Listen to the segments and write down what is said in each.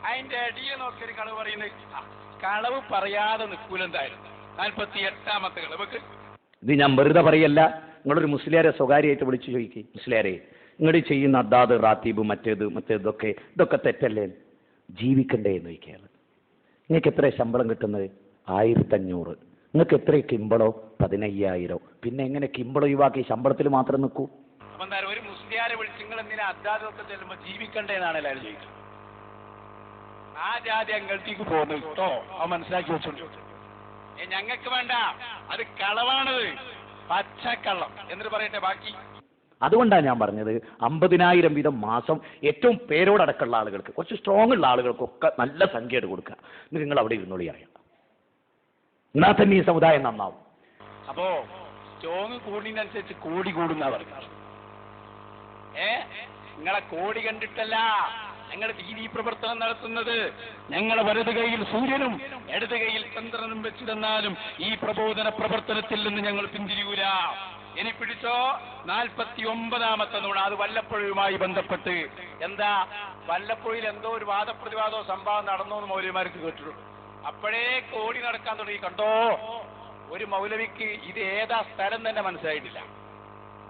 അതിന്റെ അടിയെ നോക്കിയൊരു കളവ് പറയുന്നത്. കളവ് പറയാതെ നിൽക്കൂലെന്തായിരുന്നു 48ാമത്തെ കളവക്ക്. ഇത് ഞാൻ വെറുതെ പറയല്ല. നിങ്ങളൊരു മുസ്ലിയാരെ സ്വകാര്യമായിട്ട് വിളിച്ചു ചോദിക്കും, മുസ്ലിയാരെ നിങ്ങൾ ചെയ്യുന്ന അദ്ദാദ് റാത്തീബ് ഇതൊക്കെ തെറ്റല്ലേ? ജീവിക്കണ്ടേ എന്ന് ചോദിക്കുകയാണ്. നിങ്ങൾക്ക് എത്ര ശമ്പളം കിട്ടുന്നത്? 1500. നിങ്ങൾക്ക് എത്ര കിമ്പളോ? 15000. പിന്നെ എങ്ങനെ കിമ്പളം ഒഴിവാക്കി ശമ്പളത്തിൽ മാത്രം നിൽക്കൂ? അപ്പൊ എന്താ ഒരു മുസ്ലിയാരെ വിളിച്ച് നിങ്ങൾ എന്തിനാ അദ്ദാദൊക്കെ ചെല്ലുമ്പോ ജീവിക്കണ്ടേ എന്നാണ് എല്ലാവരും ചോദിക്കുന്നത്. ആ ജാതി അങ്കൽത്തേക്ക് പോകുന്നു കേട്ടോ, അത് മനസ്സിലാക്കി വെച്ചോണ്ട്. ഞങ്ങൾക്ക് വേണ്ട, അത് കളവാണത്, പച്ചക്കള്ളം എന്നിട്ട് പറയട്ടെ ബാക്കി. അതുകൊണ്ടാണ് ഞാൻ പറഞ്ഞത് 50,000 വീതം മാസം ഏറ്റവും പേരോടക്കമുള്ള ആളുകൾക്ക്, കുറച്ച് സ്ട്രോങ് ഉള്ള ആളുകൾക്കൊക്കെ നല്ല സംഖ്യയായിട്ട് കൊടുക്കുക. എന്നിട്ട് നിങ്ങൾ അവിടെ ഇരുന്നോളി അറിയാം, എന്നാൽ തന്നെ ഈ സമുദായം നന്നാവും. അപ്പോ സ്ട്രോങ് കൂടുന്നതിനനുസരിച്ച് കോടി കൂടുന്ന പറഞ്ഞത്. നിങ്ങളെ കോടി കണ്ടിട്ടല്ല ഞങ്ങൾ ദീനീ പ്രവർത്തനം നടത്തുന്നത്. ഞങ്ങളെ വലത് കൈയിൽ സൂര്യനും ഇടത് കൈയിൽ ചന്ദ്രനും വെച്ചു തന്നാലും ഈ പ്രബോധന പ്രവർത്തനത്തിൽ നിന്ന് ഞങ്ങൾ പിന്തിരിയൂല. ഇനി പിടിച്ചോ 49ാമത്തെ നുണ. അത് വല്ലപ്പുഴയുമായി ബന്ധപ്പെട്ട്. എന്താ വല്ലപ്പുഴയിൽ എന്തോ ഒരു വാദപ്രതിവാദമോ സംഭവം നടന്നോ എന്ന് മൗലവിമാർക്ക് കേട്ടിട്ടുള്ളൂ. അപ്പോഴേ കോടി നടക്കാൻ തുടങ്ങി. കണ്ടോ, ഒരു മൗലവിക്ക് ഇത് ഏതാ സ്ഥലം തന്നെ മനസ്സിലായിട്ടില്ല.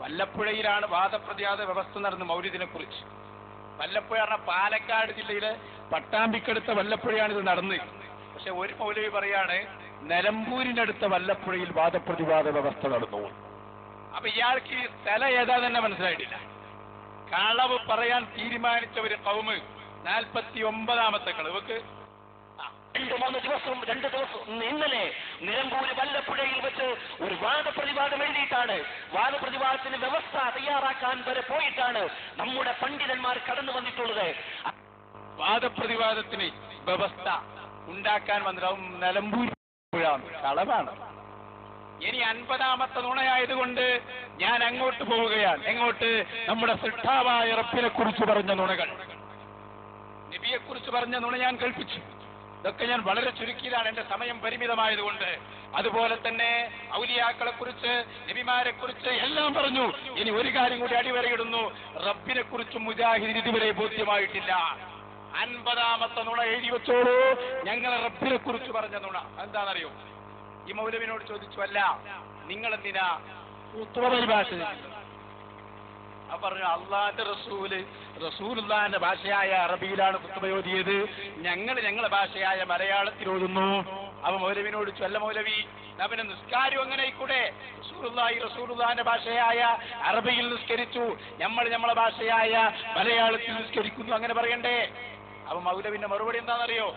വല്ലപ്പുഴയിലാണ് വാദപ്രതിവാദ വ്യവസ്ഥ നടന്ന മൗലിദിനെ കുറിച്ച്. വല്ലപ്പുഴ പറഞ്ഞ പാലക്കാട് ജില്ലയിലെ പട്ടാമ്പിക്കടുത്ത വല്ലപ്പുഴയാണ് ഇത് നടന്നത്. പക്ഷെ ഒരു മൗലവി പറയാണ് നിലമ്പൂരിനടുത്ത വല്ലപ്പുഴയിൽ വാദപ്രതിവാദ വ്യവസ്ഥ നടന്നു. അപ്പൊ ഇയാൾക്ക് ഈ സ്ഥലം ഏതാ തന്നെ മനസ്സിലായിട്ടില്ല. കളവ് പറയാൻ തീരുമാനിച്ച ഒരു കൗമ് 49ാമത്തെ കളവക്ക് 2 ദിവസം ഇന്നലെ നിലമ്പൂര് വല്ലപ്പുഴയിൽ വെച്ച് ഒരു വാദപ്രതിവാദം എഴുതിയിട്ടാണ്, വാദപ്രതിവാദത്തിന് വ്യവസ്ഥ തയ്യാറാക്കാൻ വരെ പോയിട്ടാണ് നമ്മുടെ പണ്ഡിതന്മാർ കടന്നു വന്നിട്ടുള്ളത്. വാദപ്രതിവാദത്തിന് വ്യവസ്ഥ ഉണ്ടാക്കാൻ വന്നിട്ടും നിലമ്പൂർ കളവാണ്. ഇനി 50ാമത്തെ നുണയായതുകൊണ്ട് ഞാൻ അങ്ങോട്ട് പോവുകയാണ്. എങ്ങോട്ട്? നമ്മുടെ സൃഷ്ടാവായ റബ്ബിനെ കുറിച്ച് പറഞ്ഞ നുണകൾ, നബിയെ കുറിച്ച് പറഞ്ഞ നുണ ഞാൻ കേൾപ്പിച്ചു. ഇതൊക്കെ ഞാൻ വളരെ ചുരുക്കിയതാണ്, എന്റെ സമയം പരിമിതമായതുകൊണ്ട്. അതുപോലെ തന്നെ ഔലിയാക്കളെ കുറിച്ച്, നബിമാരെ കുറിച്ച് എല്ലാം പറഞ്ഞു. ഇനി ഒരു കാര്യം കൂടി അടിവരയിടുന്നു, റബ്ബിനെ കുറിച്ചും മുജാഹിദിന് ഇതുവരെ ബോധ്യമായിട്ടില്ല. 50ാമത്തെ നുണ എഴുതി വെച്ചോളൂ, ഞങ്ങളെ റബ്ബിനെ കുറിച്ച് പറഞ്ഞ നുണ. എന്താണെന്നറിയോ? ഈ മൗലവിനോട് ചോദിച്ചു, അല്ല നിങ്ങൾ എന്തിനാ പരിഭാഷ? പറഞ്ഞു അള്ളാന്റെ റസൂലുള്ളാന്റെ ഭാഷയായ അറബിയിലാണ് ഖുത്ബ ഓതിയത്, ഞങ്ങളെ ഭാഷയായ മലയാളത്തിൽ ഓതുന്നു. അവ മൗലവിനോട് ചൊല്ല മൗലവി, അവന് നിസ്കാരം എങ്ങനെ ആയിക്കൂടെ? റസൂലുള്ളാന്റെ ഭാഷയായ അറബിയിൽ നിസ്കരിച്ചു, നമ്മളെ ഭാഷയായ മലയാളത്തിൽ നിസ്കരിക്കുന്നു, അങ്ങനെ പറയണ്ടേ? അപ്പൊ മൗലവിന്റെ മറുപടി എന്താണെന്നറിയോ?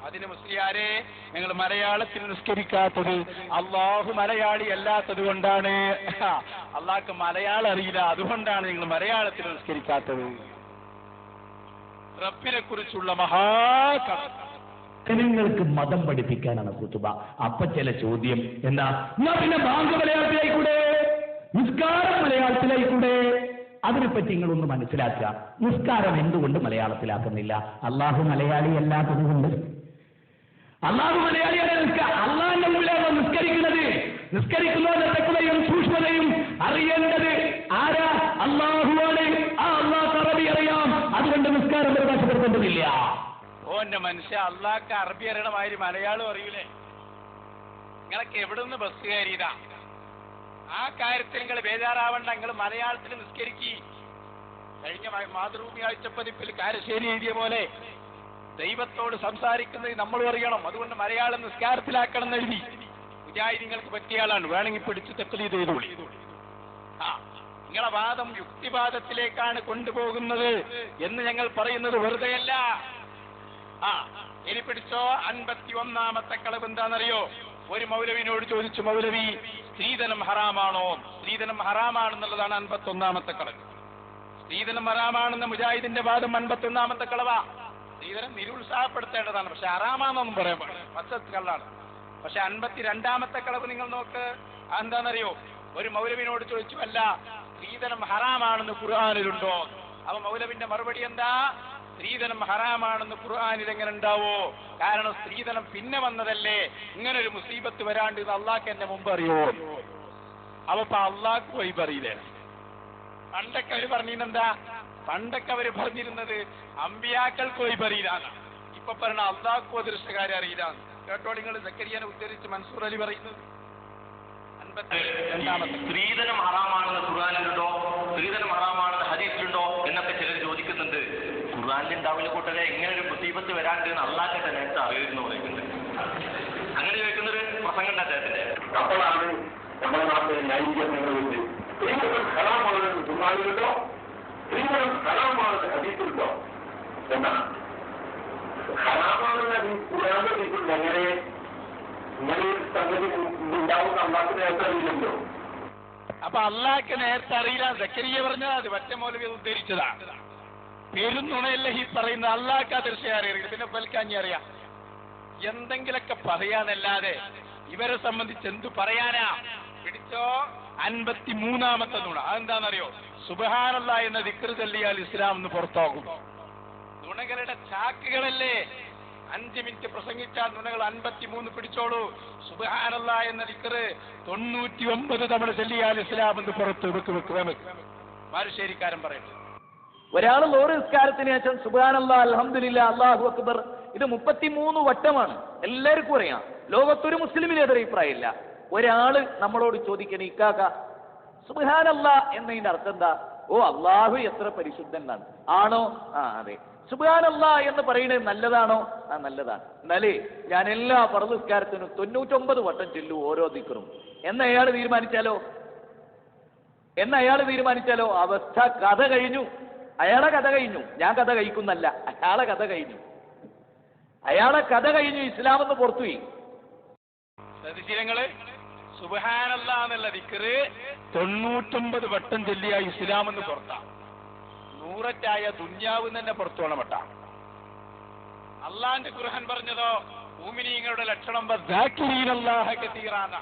അതിന് മുസ്ലിയാരെ, ഞങ്ങൾ മലയാളത്തിൽ നിസ്കരിക്കാത്തത് അള്ളാഹു മലയാളി അല്ലാത്തത് കൊണ്ടാണ്. അള്ളാഹ്ക്ക് മലയാളം അറിയില്ല, അതുകൊണ്ടാണ് നിങ്ങൾ മലയാളത്തിൽ നിസ്കരിക്കാത്തത്. റബ്ബിനെ കുറിച്ചുള്ള ജനങ്ങൾക്ക് മതം പഠിപ്പിക്കാനാണ് ഖുതുബ. അപ്പൊ ചില ചോദ്യം എന്താ, പിന്നെ ബാങ്ക് മലയാളത്തിലായിക്കൂടെ, നിസ്കാരം മലയാളത്തിലായിക്കൂടെ? അതിനെപ്പറ്റി നിങ്ങളൊന്ന് മനസ്സിലാക്കുക. നിസ്കാരം എന്തുകൊണ്ട് മലയാളത്തിലാക്കുന്നില്ല? അള്ളാഹു മലയാളി അല്ലാത്തത് കൊണ്ട്. അള്ളാഹു മലയാളിയാണ്. അള്ളാഹിന്റെ മുമ്പിലാണ് നിസ്കരിക്കുന്നത്. നിസ്കരിക്കുന്നവരുടെ തെക്കുതയും സൂക്ഷ്മതയും അറിയേണ്ടത് ആരാ? അള്ളാഹുവാണ്. ആ അള്ളാഹ് അറബി അറിയാം, അതുകൊണ്ട് നിസ്കാരം പരിഭാഷപ്പെടുത്തേണ്ടതില്ല. ഓന്റെ മനുഷ്യ, അള്ളാഹ്ക്ക് അറബി അറിയണമാതിരി മലയാളം അറിയൂലേ? നിങ്ങളൊക്കെ എവിടെ നിന്ന് ബസ് കയറിയതാ? ആ കാര്യത്തിൽ നിങ്ങൾ ബേജാറാവണ്ട, നിങ്ങൾ മലയാളത്തിൽ നിസ്കരിക്കി. കഴിഞ്ഞ മാതൃഭൂമി ആഴ്ചപ്പതിപ്പിൽ കാരശ്ശേരി എഴുതിയ പോലെ ദൈവത്തോട് സംസാരിക്കുന്നത് നമ്മൾ അറിയണം, അതുകൊണ്ട് മലയാളം നിസ്കാരത്തിലാക്കണം എന്ന് എഴുതി. മുജാഹിദീങ്ങൾക്ക് പറ്റിയ ആളാണ്, വേണമെങ്കിൽ പിടിച്ച് തഖ്ലീദ് ചെയ്തോളി. നിങ്ങളെ വാദം യുക്തിവാദത്തിലേക്കാണ് കൊണ്ടുപോകുന്നത് എന്ന് ഞങ്ങൾ പറയുന്നത് വെറുതെയല്ല. ഇനി പിടിച്ചോ 51ാമത്തെ കളവ് എന്താണെന്നറിയോ? ഒരു മൗലവിനോട് ചോദിച്ചു, മൗലവി സ്ത്രീധനം ഹറാമാണോ? സ്ത്രീധനം ഹറാമാണെന്നുള്ളതാണ് 51ാമത്തെ കളവ്. സ്ത്രീധനം ഹറാമാണെന്ന മുജാഹിദിന്റെ വാദം 51ാമത്തെ കളവാ. സ്ത്രീധനം നിരുത്സാഹപ്പെടുത്തേണ്ടതാണ്, പക്ഷെ ഹറാമാണെന്നൊന്നും പറയാൻ പാടില്ല, പച്ചത്ത് കള്ളാണ്. പക്ഷെ 52ാമത്തെ കളവ് നിങ്ങൾ നോക്ക്, എന്താണെന്നറിയോ? ഒരു മൗലവിനോട് ചോദിച്ചു, അല്ല സ്ത്രീധനം ഹറാമാണെന്ന് ഖുർആനിലുണ്ടോ? അപ്പൊ മൗലവിന്റെ മറുപടി എന്താ? സ്ത്രീധനം ഹറാമാണെന്ന് ഖുർആനിൽ എങ്ങനെ ഉണ്ടാവോ? കാരണം സ്ത്രീധനം പിന്നെ വന്നതല്ലേ, ഇങ്ങനെ ഒരു മുസീബത്ത് വരാണ്ട് ഇത് അള്ളാഹ്ക്ക് എന്നെ മുമ്പ് അറിയോ? അപ്പൊ അള്ളാഹ്ക്ക് പോയി പറയില്ലേ? പണ്ടൊക്കെ അവര് പറഞ്ഞിരുന്നെന്താ? പണ്ടൊക്കെ അവര് പറഞ്ഞിരുന്നത് അമ്പിയാക്കൾക്ക് പോയി പറയില്ല. ഇപ്പൊ പറഞ്ഞ അള്ളാഹു അദൃശ്യകാര്യം അറിയില്ല. കേട്ടോ നിങ്ങൾ സക്കരിയാനെ ഉദ്ധരിച്ച് മൻസൂർ അലി പറയുന്നത്. സ്ത്രീധനം ഹറാമാണെന്ന് ഖുർആനിലുണ്ടോ, സ്ത്രീധനം ഹറാമാണെന്ന് ഹദീസിലുണ്ടോ എന്നൊക്കെ ചിലർ ചോദിക്കുന്നുണ്ട്. ഖുർആനിലുണ്ടാവില്ല കൂട്ടരെ, എങ്ങനെ ഒരു മുസീബത്ത് വരാണ്ട് അള്ളാഹ്ക്കത്തെ നേരത്തെ അറിയുന്നു പറയുന്നുണ്ട്. അങ്ങനെ ചോദിക്കുന്നൊരു പ്രസംഗം അദ്ദേഹത്തിന്റെ. അപ്പോഴാണ് നമ്മുടെ നാട്ടിലെ ന്യായീകരണങ്ങളുണ്ട്. സ്ത്രീധനം ഹറാമാണെന്ന് ഖുർആനിലുണ്ടോ, സ്ത്രീധനം ഹറാമാണെന്ന് ഹദീസിലുണ്ടോ എന്നാണ്. ഹറാമാണെന്ന് ഖുർആനിൽ ഹദീസിലുണ്ട്. എങ്ങനെ ഇങ്ങനെ സംഗതി ഉണ്ടാവുന്ന അള്ളാഹ്ക്ക് നേരത്തെ അറിയില്ലല്ലോ. അപ്പൊ അള്ളാഹ്ക്ക് നേരത്തെ അറിയില്ല സക്കരിയ പറഞ്ഞത് അത് മറ്റേ മൗലവി ഉദ്ധരിച്ചതാണ്. പെരുന്നുണയല്ല ഈ പറയുന്നത്. അള്ളാഹ്ക്ക് ആ ദൃശ്യം അറിയില്ല, പിന്നെ ഫൽക്കാഞ്ഞി അറിയാം. എന്തെങ്കിലൊക്കെ പറയാനല്ലാതെ ഇവരെ സംബന്ധിച്ച് എന്തു പറയാനാ? പിടിച്ചോ 53-ാമത്തെ നുണ. അതെന്താണെന്നറിയോ? സുബ്ഹാനല്ലാഹ് എന്ന ദിക്ർ ചൊല്ലിയാൽ ഇസ്ലാം എന്ന് പുറത്താകും. നുണകളുടെ ചാക്കുകളല്ലേ. 5 മിനിറ്റ് പ്രസംഗിച്ചാൽ നുണകൾ 53 പിടിച്ചോളൂ. സുബ്ഹാനല്ലാഹ് എന്ന ദിക്ർ 99 തവണ ചൊല്ലിയാൽ ഇസ്ലാം എന്ന് പുറത്ത് വെക്ക്. ബാലുശ്ശേരിക്കാരൻ പറയുന്നത്. ഒരാൾ ലോറി നിസ്കാരത്തിന് ശേഷം സുബ്ഹാനല്ലാഹ് അൽഹംദുലില്ലാഹ് അല്ലാഹു അക്ബർ ഇത് 33 വട്ടമാണ്. എല്ലാവർക്കും അറിയാം. ലോകത്തൊരു മുസ്ലിമിന് എതിരെ അഭിപ്രായമില്ല. ഒരാള് നമ്മളോട് ചോദിക്കണ ഇക്കാക്ക സുബ്ഹാനല്ലാഹ് എന്നതിന്റെ അർത്ഥം എന്താ? ഓ അള്ളാഹു എത്ര പരിശുദ്ധനാണ്. ആണോ? ആ അതെ. സുബ്ഹാനല്ലാഹ് എന്ന് പറയുന്നത് നല്ലതാണോ? ആ നല്ലതാണ്. എന്നാലേ ഞാൻ എല്ലാ ഫർദ് നിസ്കാരത്തിനും 99 വട്ടം ചൊല്ലു ഓരോ ദിക്റും എന്ന് അയാൾ തീരുമാനിച്ചാലോ അവസ്ഥ കഥ കഴിഞ്ഞു. അയാളെ കഥ കഴിഞ്ഞു. ഞാൻ കഥ കഴിക്കുന്നല്ല, അയാളെ കഥ കഴിഞ്ഞു. ഇസ്ലാം എന്ന് പുറത്തുപോയി. ശ്രദ്ധിച്ചിരങ്ങള് സുബ്ഹാനല്ലാഹ് എന്നുള്ള ദിക്ർ 99 വട്ടം ചൊല്ലിയ ഇസ്ലാം എന്ന് പുറത്താണ്. നൂററ്റായ ദുന്യാവ് തന്നെ പുറത്തു വേണം വട്ട. അള്ളാന്റെ ഖുർആൻ പറഞ്ഞതോ മുഅ്മിനീങ്ങളുടെ ലക്ഷണം വദാകിരീനല്ലാഹ കതീറാന,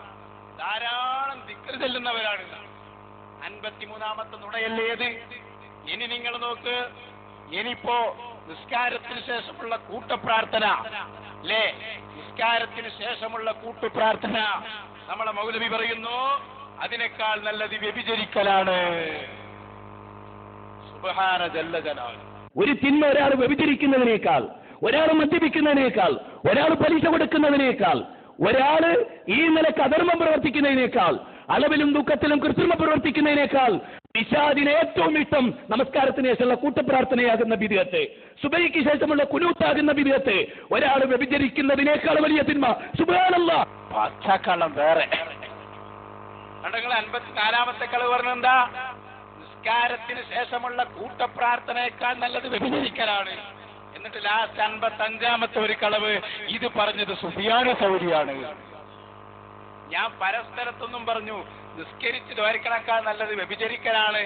ധാരാളം ദിക്ർ ചൊല്ലുന്നവരാണ്. 53-ാമത്തെ നുണയല്ലേത്? ഇനി നിങ്ങൾ നോക്ക്. ഇനിയിപ്പോ നിസ്കാരത്തിന് ശേഷമുള്ള കൂട്ടപ്രാർത്ഥന അല്ലേ? നിസ്കാരത്തിന് ശേഷമുള്ള കൂട്ടുപ്രാർത്ഥന നമ്മളെ മൗലവി പറയുന്നു അതിനേക്കാൾ നല്ലത് വ്യഭിചരിക്കലാണ്. സുബ്ഹാന ജല്ല ജലാൽ. ഒരു തിന്മ ഒരാൾ വ്യഭിചരിക്കുന്നതിനേക്കാൾ, ഒരാൾ മദ്യപിക്കുന്നതിനേക്കാൾ, ഒരാൾ പലിശ കൊടുക്കുന്നതിനേക്കാൾ, ഒരാൾ ഈ നിലക്ക് അധർമ്മം പ്രവർത്തിക്കുന്നതിനേക്കാൾ, അളവിലും ദുഃഖത്തിലും കൃത്രിമം പ്രവർത്തിക്കുന്നതിനേക്കാൾ പിശാചിന് ഏറ്റവും ഇഷ്ടം നമസ്കാരത്തിന് ശേഷമുള്ള കൂട്ടപ്രാർത്ഥനയാകുന്ന ബിദ്അത്ത്, സുബഹിക്ക് ശേഷമുള്ള കുനൂത്താകുന്ന ബിദ്അത്ത്. ഒരാൾ വ്യഭിചരിക്കുന്നതിനേക്കാൾ വലിയ തിന്മ സുബ്ഹാനല്ലാഹ്. പച്ചക്കള്ളം വേറെ. കണ്ടങ്ങൾ 54-ാമത്തെ കളവ് പറഞ്ഞെന്താ? നിസ്കാരത്തിന് ശേഷമുള്ള കൂട്ടപ്രാർത്ഥനയേക്കാൾ നല്ലത് വ്യഭിചരിക്കലാണ്. എന്നിട്ട് ലാസ്റ്റ് 55-ാമത്തെ ഒരു കളവ് ഇത് പറഞ്ഞത് സുഫിയാൻ സൗരിയാണ്. ഞാൻ പരസ്പരത്തൊന്നും പറഞ്ഞു നിസ്കരിച്ച് ദ്വാരിക്കണക്കാൾ നല്ലത് വ്യഭിചരിക്കലാണ്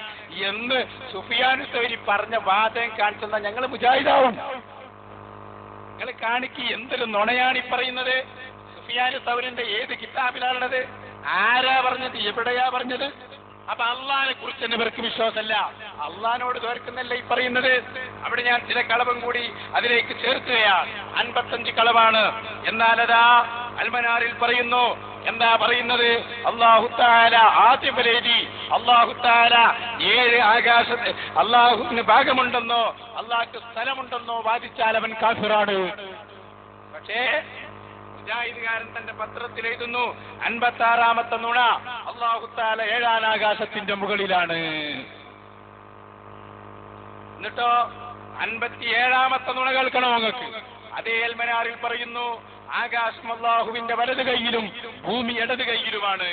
എന്ന് സുഫിയാൻ സൗരി പറഞ്ഞ വാദം കാണിച്ചെന്ന ഞങ്ങൾ മുജാഹിദാവും. നിങ്ങൾ കാണിക്ക് എന്തൊരു നുണയാണ് ഈ പറയുന്നത്. സുഫിയാൻ സൗരിന്റെ ഏത് കിതാബിലാണുള്ളത്? ആരാ പറഞ്ഞത്? എവിടെയാ പറഞ്ഞത്? അപ്പൊ അള്ളാഹിനെ കുറിച്ച് തന്നെ ഇവർക്ക് വിശ്വാസമല്ല. അള്ളാഹിനോട് തോർക്കുന്നല്ല ഈ പറയുന്നത്. അവിടെ ഞാൻ ചില കളവും കൂടി അതിലേക്ക് ചേർക്കുകയാണ്. 55 കളവാണ്. എന്നാൽ അതാ അൽമനാറിൽ പറയുന്നു. എന്താ പറയുന്നത്? അല്ലാഹു തആല ആതിഫലേദി, അല്ലാഹു തആല 7 ആകാശത്ത് അല്ലാഹുവിന് ഭാഗമുണ്ടെന്നോ അല്ലാഹുക്ക് സ്ഥലമുണ്ടെന്നോ വാദിച്ചാൽ അവൻ കാഫിറാണ്. പക്ഷേ മുജാഹിദുകാരൻ തന്റെ പത്രത്തിൽ എഴുതുന്നു 56-ാമത്തെ നുണ അല്ലാഹു തആല 7-ാം ആകാശത്തിന്റെ മുകളിലാണ്. എന്നിട്ടോ 57-ാമത്തെ നുണ കേൾക്കണോ നിങ്ങൾക്ക്? അതേ അൽമനാറിൽ പറയുന്നു ആകാശം അല്ലാഹുവിന്റെ വലത് കൈയിലും ഭൂമി ഇടത് കൈയിലുമാണ്.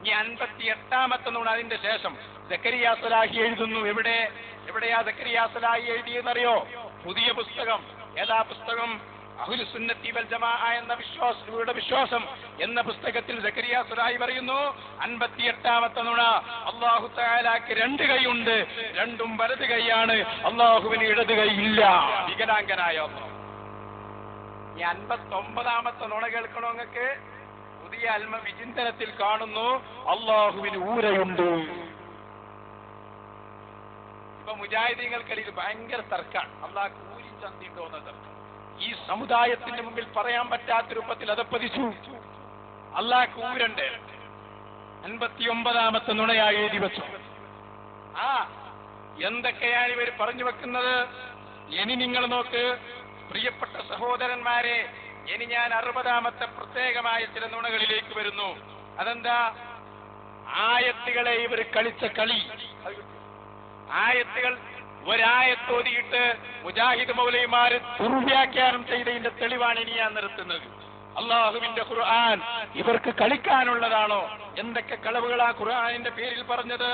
ഈ 58-ാമത്തെ നുണ അതിന്റെ ശേഷം സക്കരിയ സ്വലാഹി എഴുതുന്നു. എവിടെയാ സക്കരിയ സ്വലാഹി എഴുതിയെന്നറിയോ? പുതിയ പുസ്തകം. ഏതാ പുസ്തകം? അഹ്ലു സുന്നത്തി വൽ ജമാഅ എന്ന വിശ്വാസം എന്ന പുസ്തകത്തിൽ സക്കരിയ സ്വലാഹി പറയുന്നു 58-ാമത്തെ നുണ അല്ലാഹു തആലക്ക് 2 കൈയുണ്ട്, രണ്ടും വലത് കൈയാണ്, അല്ലാഹുവിന് ഇടത് കൈ ഇല്ല, വികലാംഗനായ അല്ലാഹു. ഈ 59-ാമത്തെ നുണ കേൾക്കണോ നിങ്ങൾക്ക്? പുതിയ അൽമ വിചിന്തനത്തിൽ കാണുന്നു അല്ലാഹുവിന് ഊരയുണ്ട്. ഇപ്പൊ മുജാഹിദീങ്ങൾക്കിടയിൽ ഭയങ്കര തർക്കാണ്. അല്ലാഹു ഊരി ചന്തിണ്ടോ എന്ന തർക്കം ഈ സമുദായത്തിന്റെ മുമ്പിൽ പറയാൻ പറ്റാത്ത രൂപത്തിൽ അതപ്പതിച്ചു. അല്ലാഹു ഊരുണ്ട്. 59-ാമത്തെ നുണയായി എഴുതി വെച്ചു. എന്തൊക്കെയാണ് ഇവർ പറഞ്ഞു വെക്കുന്നത്? ഇനി നിങ്ങൾ നോക്ക്. പ്രിയപ്പെട്ട സഹോദരന്മാരെ, ഇനി ഞാൻ 60ാമത്തെ പ്രത്യേകമായ ചില നുണകളിലേക്ക് വരുന്നു. അതെന്താ? ആയത്തുകളെ ഇവർ കളിച്ച കളി. ആയത്തുകൾ ഒരായത്തോതിയിട്ട് മുജാഹിദ് മൗലവിമാര് ദുർവ്യാഖ്യാനം ചെയ്തതിന്റെ തെളിവാണ് ഇനി ഞാൻ നിർത്തുന്നത്. അള്ളാഹുവിന്റെ ഖുർആൻ ഇവർക്ക് കളിക്കാനുള്ളതാണോ? എന്തൊക്കെ കളവുകളാ ഖുർആനിന്റെ പേരിൽ പറഞ്ഞത്?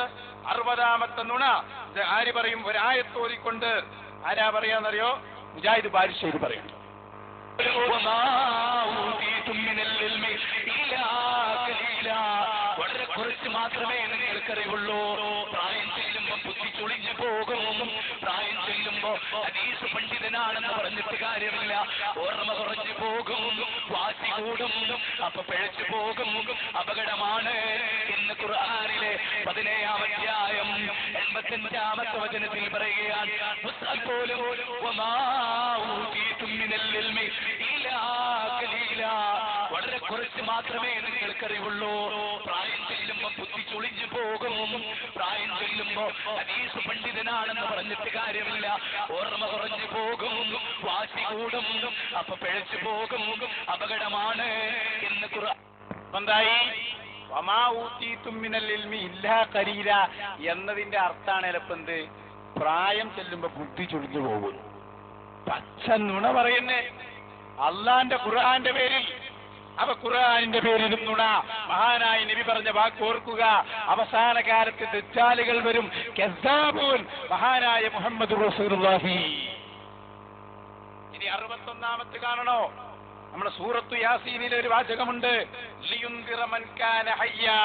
60ാമത്തെ നുണ ഇത് ആര് പറയും? ഒരായത്തോതിക്കൊണ്ട് ആരാ പറയാന്നറിയോ? മുജാഹിദ് ബാരിശ്ശേരി പറയുന്നു. വളരെ കുറച്ച് മാത്രമേ നിങ്ങൾക്കറിവുള്ളൂ. പ്രായം ചെല്ലുമ്പോ ബുദ്ധി ചുളിഞ്ഞു പോകും. പ്രായം ചെല്ലുമ്പോ ഹദീസ് പണ്ഡിതനാണെന്ന് പറഞ്ഞിട്ട് കാര്യമില്ല. ഓർമ്മ കുറഞ്ഞു പോകും, വാശി കൂടും, അപ്പൊ പിഴച്ചു പോകും. അപകടമാണ്. ഇന്ന് ഖുർആനിലെ 17ാം അധ്യായം 85ാമത്തെ വചനത്തിൽ പറയുകയാണ്, പോലും വളരെ കുറച്ച് മാത്രമേ നിങ്ങൾക്കറിവുള്ളൂ. പ്രായം ചെല്ലുമ്പോ ബുദ്ധി ചുളിഞ്ഞു പോകും. പ്രായം ചെല്ലുമ്പോ ഹദീസ് പണ്ഡിതനാണെന്ന് പറഞ്ഞിട്ട് കാര്യമില്ല. ഓർമ്മ കുറഞ്ഞു പോകും, വാശി കൂടും, അപ്പൊ പിഴച്ചു പോകും. അപകടമാണ്. എന്ന് എന്തായി? എന്നതിന്റെ അർത്ഥാണ് എലപ്പന്ത്? പ്രായം ചെല്ലുമ്പോ ബുദ്ധി ചുളിഞ്ഞു പോകും. പച്ച നുണ പറയുന്നേ അള്ളാന്റെ ഖുർആന്റെ പേരിൽ. അപ്പൊ ഖുർആനിന്റെ പേരിലും നുണ. മഹാനായ നബി പറഞ്ഞ വാക്ക് ഓർക്കുക, അവസാന കാലത്ത് ദജ്ജാലുകൾ വരും, കസ്സാബൂൻ. മഹാനായ മുഹമ്മദ് റസൂലുള്ളാഹി. ഇനി 61ാമത്തെ കാണണോ? നമ്മുടെ സൂറത്തു യാസീനിലെ ഒരു വാചകമുണ്ട്, ലിയുൻദിറ മൻ കാന ഹയ്യാ.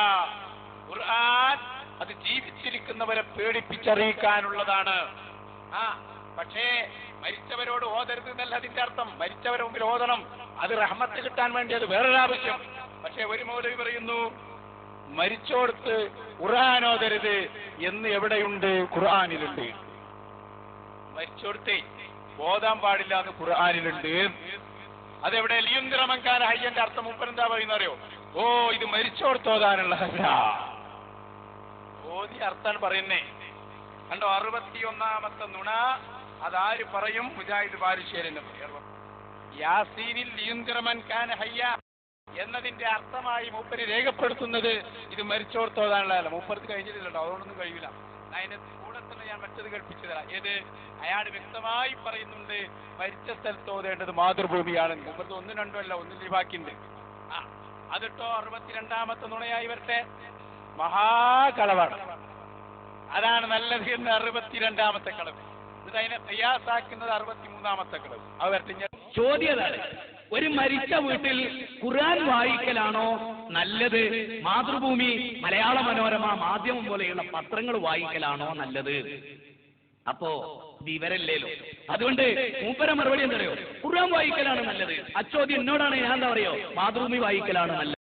ഖുർആൻ അത് ജീവിച്ചിരിക്കുന്നവരെ പേടിപ്പിച്ചറിയിക്കാനുള്ളതാണ്. പക്ഷേ മരിച്ചവരോട് ഓതരുത് എന്നല്ല അതിന്റെ അർത്ഥം. മരിച്ചവരെ മുമ്പിൽ ഓതണം, അത് റഹ്മത്ത് കിട്ടാൻ വേണ്ടി, അത് വേറൊരാവശ്യം. പക്ഷെ ഒരു മൗലവി പറയുന്നു, മരിച്ചോടത്ത് ഖുർആൻ ഓതരുത് എന്ന് എവിടെയുണ്ട്? ഖുർആനിലുണ്ട്. മരിച്ചോടത്തെ ഓതാൻ പാടില്ല എന്ന് ഖുർആനിലുണ്ട്. അതെവിടെ? ലിയുൻദിറമൻകാന ഹയ്യന്റെ അർത്ഥം മുമ്പെന്താ പറയുന്ന അറിയോ? ഓ, ഇത് മരിച്ചോടത്ത് ഓതാനുള്ളതല്ല. ഓതി അർത്ഥാണ് പറയുന്നേ. കണ്ടോ? 61ാമത്തെ നുണ. അതാര് പറയും? മുജാഹിദ് ബാരിശ്ശേരിന്. യാസീനിൽ ലിയുൻദിറമൻ കാന ഹയ്യ എന്നതിന്റെ അർത്ഥമായി മൂപ്പര് രേഖപ്പെടുത്തുന്നത് ഇത് മരിച്ചോർത്ത് ഓതാനുള്ളതല്ല. മൂപ്പർക്ക് കഴിഞ്ഞിട്ടില്ലല്ലോ, അതുകൊണ്ടൊന്നും കഴിയില്ല. അതിന്റെ കൂടെ തന്നെ ഞാൻ മറ്റത് കൽപ്പിച്ചു തരാം. ഏത്? അയാൾ വ്യക്തമായി പറയുന്നുണ്ട് മരിച്ച സ്ഥലത്ത് ഓതേണ്ടത് മാതൃഭൂമിയാണ്. മൂപ്പർക്ക് 1, 2 അല്ല, 1 ബാക്കിയുണ്ട്. അതിട്ടോ 62ാമത്തെ നുണയായി വരട്ടെ. മഹാകളവാണ്. അതാണ് നല്ലത് എന്ന് 62ാമത്തെ കളവ്. എന്നിട്ട് അതിനെ തയ്യാസാക്കുന്നത് 63ാമത്തെ കളവ്. അത് വരട്ടെ. ചോദ്യതാണ്, ഒരു മരിച്ച വീട്ടിൽ ഖുർആൻ വായിക്കലാണോ നല്ലത്? മാതൃഭൂമി, മലയാള മനോരമ, മാധ്യമം പോലെയുള്ള പത്രങ്ങൾ വായിക്കലാണോ നല്ലത്? അപ്പോ വിവരല്ലേലോ. അതുകൊണ്ട് മൂപ്പര മറുപടി എന്തറിയോ? ഖുർആൻ വായിക്കലാണ് നല്ലത്. അച്ചോദ്യം എന്നോടാണ്, ഞാൻ എന്താ പറയോ? മാതൃഭൂമി വായിക്കലാണ് നല്ലത്.